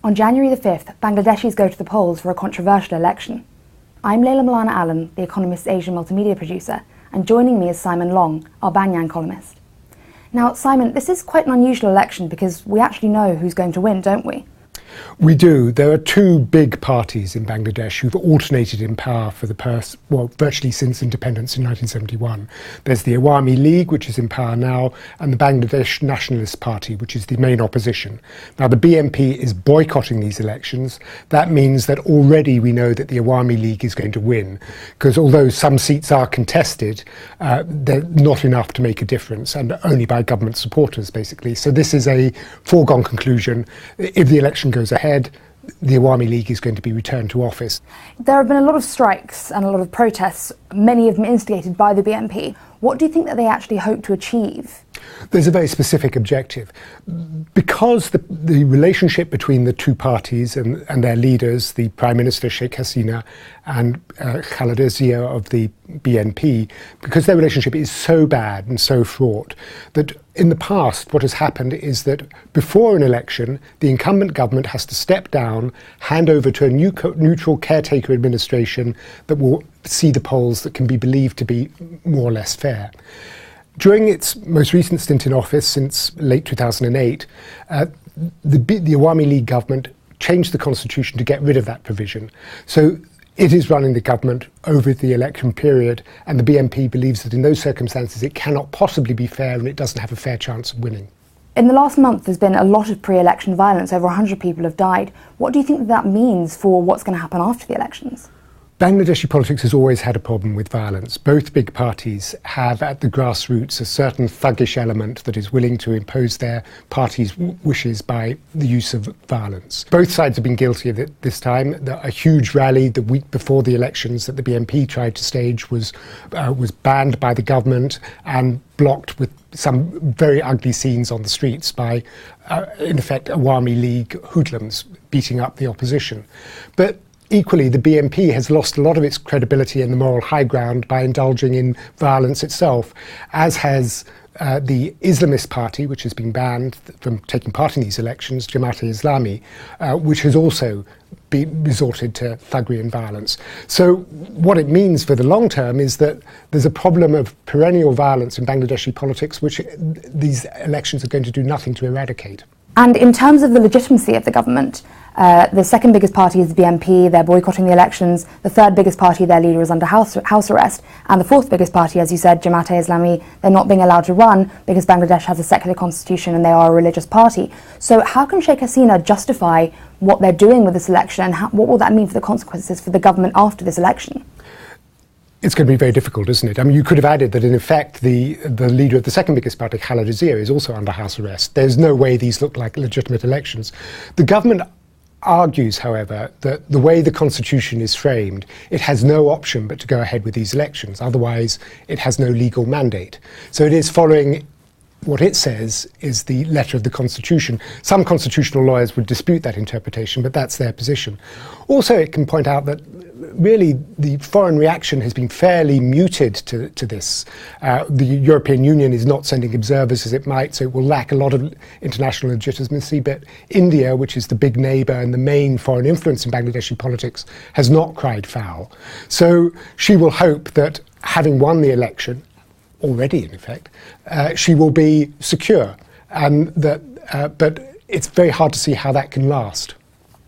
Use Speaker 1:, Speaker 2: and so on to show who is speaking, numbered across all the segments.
Speaker 1: On January the 5th, Bangladeshis go to the polls for a controversial election. I'm Layla Milana Allen, the Economist's Asian Multimedia Producer, and joining me is Simon Long, our Banyan columnist. Now, Simon, this is quite an unusual election because we actually know who's going to win, don't we?
Speaker 2: We do. There are two big parties in Bangladesh who've alternated in power for virtually since independence in 1971. There's the Awami League, which is in power now, and the Bangladesh Nationalist Party, which is the main opposition. Now, the BNP is boycotting these elections. That means that already we know that the Awami League is going to win, because although some seats are contested, they're not enough to make a difference, and only by government supporters, basically. So this is a foregone conclusion. If the election goes ahead, the Awami League is going to be returned to office.
Speaker 1: There have been a lot of strikes and a lot of protests, many of them instigated by the BNP. What do you think that they actually hope to achieve?
Speaker 2: There's a very specific objective. Because the relationship between the two parties and their leaders, the Prime Minister Sheikh Hasina and Khaleda Zia of the BNP, because their relationship is so bad and so fraught, that in the past what has happened is that before an election, the incumbent government has to step down, hand over to a neutral caretaker administration that will see the polls that can be believed to be more or less fair. During its most recent stint in office since late 2008, the Awami League government changed the constitution to get rid of that provision. So it is running the government over the election period, and the BNP believes that in those circumstances it cannot possibly be fair and it doesn't have a fair chance of winning.
Speaker 1: In the last month, there's been a lot of pre-election violence. Over 100 people have died. What do you think that means for what's going to happen after the elections?
Speaker 2: Bangladeshi politics has always had a problem with violence. Both big parties have at the grassroots a certain thuggish element that is willing to impose their party's wishes by the use of violence. Both sides have been guilty of it this time. A huge rally the week before the elections that the BNP tried to stage was banned by the government and blocked with some very ugly scenes on the streets by, in effect, Awami League hoodlums beating up the opposition. But equally, the BNP has lost a lot of its credibility and the moral high ground by indulging in violence itself, as has the Islamist party, which has been banned from taking part in these elections, Jamaat-e-Islami, which has also resorted to thuggery and violence. So what it means for the long term is that there's a problem of perennial violence in Bangladeshi politics, which these elections are going to do nothing to eradicate.
Speaker 1: And in terms of the legitimacy of the government, the second biggest party is the BNP, they're boycotting the elections. The third biggest party, their leader is under house arrest. And the fourth biggest party, as you said, Jamaat-e-Islami, they're not being allowed to run because Bangladesh has a secular constitution and they are a religious party. So how can Sheikh Hasina justify what they're doing with this election, and what will that mean for the consequences for the government after this election?
Speaker 2: It's going to be very difficult, isn't it? I mean, you could have added that, in effect, the leader of the second biggest party, Khaleda Zia, is also under house arrest. There's no way these look like legitimate elections. The government argues, however, that the way the constitution is framed, it has no option but to go ahead with these elections. Otherwise, it has no legal mandate. So it is following what it says is the letter of the Constitution. Some constitutional lawyers would dispute that interpretation, but that's their position. Also, it can point out that really the foreign reaction has been fairly muted to this. The European Union is not sending observers as it might, so it will lack a lot of international legitimacy. But India, which is the big neighbour and the main foreign influence in Bangladeshi politics, has not cried foul. So she will hope that, having won the election, already in effect, she will be secure. But it's very hard to see how that can last.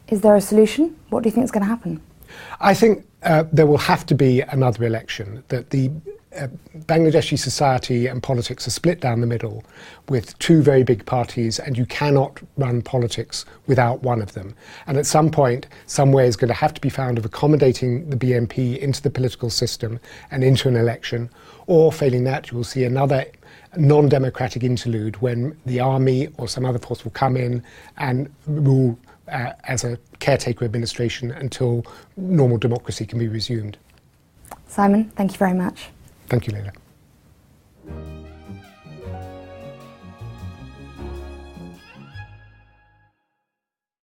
Speaker 1: Is there a solution? What do you think is going to happen?
Speaker 2: I think there will have to be another election, that the Bangladeshi society and politics are split down the middle with two very big parties, and you cannot run politics without one of them. And at some point, some way is going to have to be found of accommodating the BNP into the political system and into an election, or failing that, you will see another non-democratic interlude when the army or some other force will come in and rule as a caretaker administration until normal democracy can be resumed.
Speaker 1: Simon, thank you very much.
Speaker 2: Thank you, Layla.